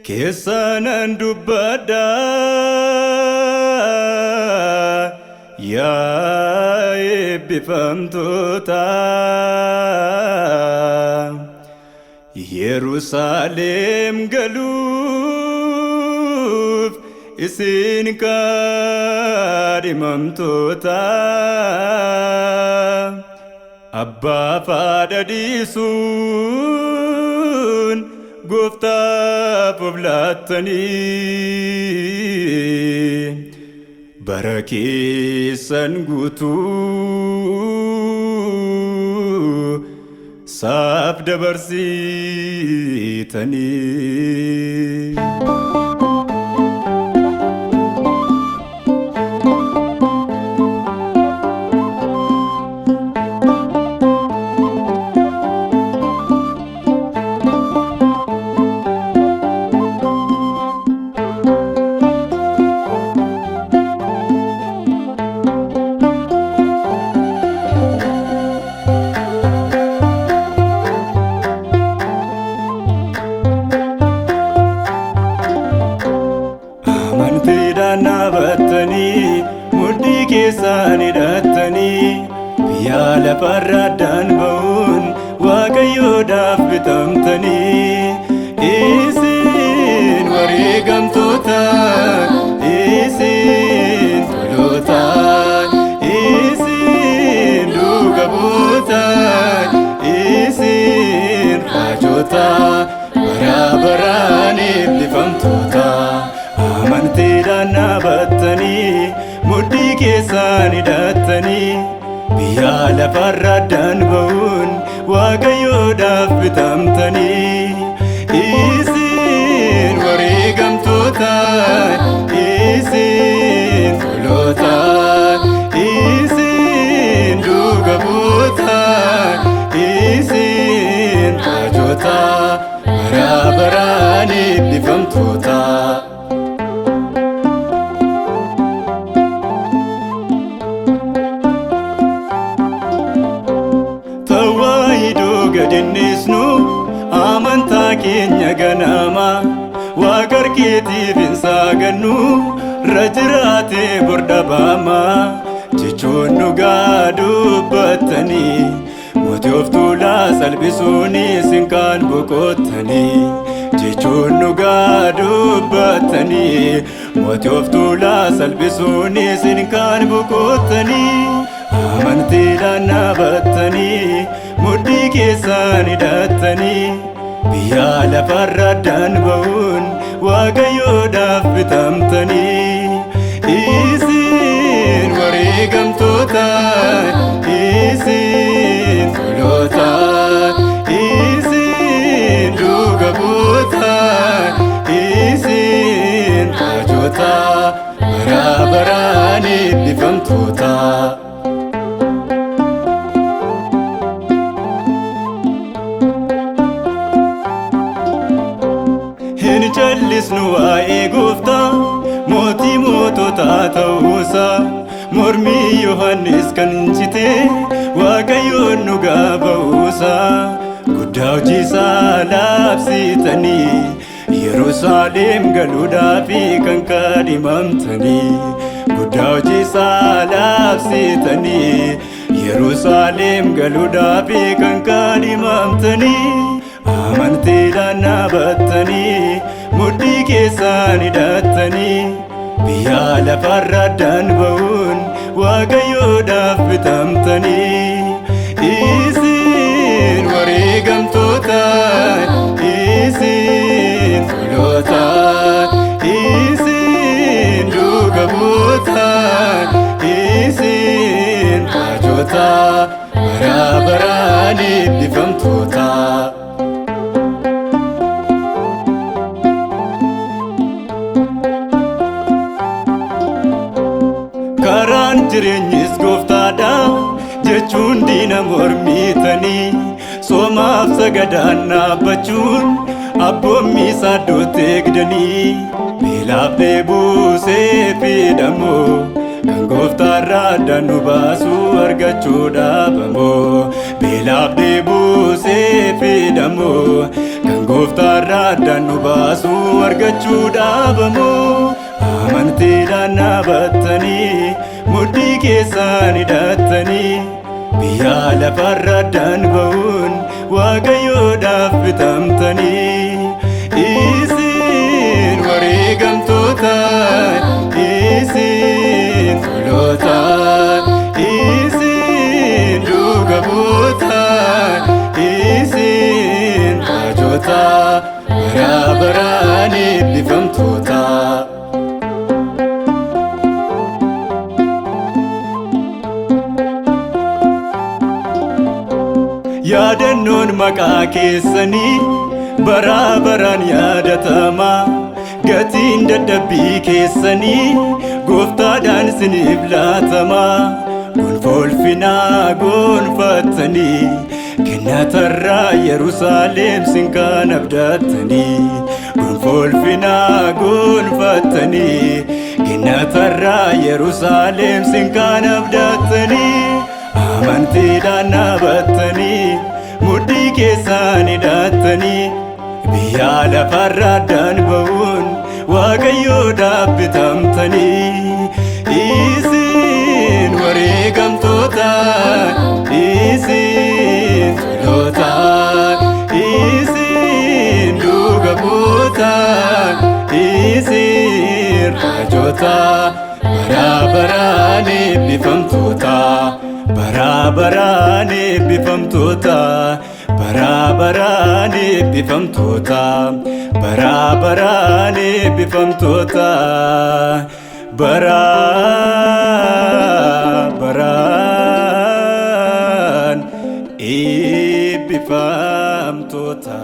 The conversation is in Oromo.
Keessanan dubbadha yaa eebbifamtoota Yerusaalem galuuf isin kaadhimamtoota Abbaa faadha dhiisuun Gooftaaf of laattanii bara keessan guutuu saaf dabarsitanii. Nabatanii mudhii keessan hidhattanii biyya lafarraa addaan ba'uun Waaqayyoodhaaf bitamtanii isin wareegamtoota isin toloota isin dhuga buuta isin raajota bara baraan eebbifamtoota Amantiidhaan dhaabattanii mudhii keessan hidhattanii biyya lafarraa addaan ba'uun Waaqayyoodhaaf bitamtanii isin wareegamtoota isin toloota isin dhuga buuta isin raajota bara baraan eebbifamtoota Gadinnisnu amantaa keenya ganama Waaqa keetiif hin saagannu rajiraatee bordhabama jechuun dhugaa dubbattanii mootii of tuulaa salphisuun isin kaan boqottanii jechuun dhugaa dubbattanii mootii of tuulaa salphisuun isin kaan boqottanii amantiidhaan dhaabattanii mudhii keessan hidhattanii biyya lafarraa addaan ba'uun Waaqayyoodhaaf bitamtanii isin wareegamtoota isin toloota isin dhuga buuta isin raajota bara baraan eebbifamtoota Hin jallisnu waa'ee Gooftaa mootii moototaa ta'uusaa mormii Yohannis kan cite Waaqayyoon dhugaa ba'uusaa guddaa hojiisaa labsitanii Yerusaalem galuudhaaf kan kaadhimamtanii guddaa hojiisaa labsitanii Yerusaalem galuudhaaf kan kaadhimamtanii Amantiidhaan dhaabattanii mudhii keessan hidhattanii biyya lafarraa addaan ba'uun Waaqayyoodhaaf bitamtanii isin wareegamtoota isin toloota isin dhuga buuta isin raajota bara baraan eebbifamtoota jireenyis Gooftaadha jechuun diina mormitanii soomaaf sagadaan dhaabbachuun abboommii isaa eegdanii beelaaf dheebusee fidhamoo kan gooftaarraa addaan nu baasu argachuudhaaf ammoo beelaaf dheebusee fidamoo kan gooftaarraa addaan nu baasu argachuudhaaf ammoo amantiidhaan dhaabattanii mudhii keessaan hidhattanii biyya lafarra addaan ba'uun Waaqayyoodhaaf bitamtanii isin wareegamtoota isin toloota isin dhuga bu'oota isin raajota bara baraan eebbifamtoota. Yaadannoon maqaa keessanii bara baraan yaadatama gatiin dadhabbii keessanii gooftaadhaan isiniif laatama gonfoo ulfinaa gonfattanii kennatarraa Yerusaalem sinkaan abdattanii gonfoo ulfinaa gonfattanii kennatarraa Yerusaalem sinkaan abdattanii amantiidhaan dhaabattanii mudhii keessaan hidhattanii biyya lafarra addaan ba'uun Waaqayyoodhaaf bitamtanii isin wareegamtoota isin toloota isin dhuga bu'oota isin raajota bara baraan eebbifamtoota. bara baraan eebbifamtoota bara baraan eebbifamtoota bara baraan eebbifamtoota bara baraan eebbifamtoota.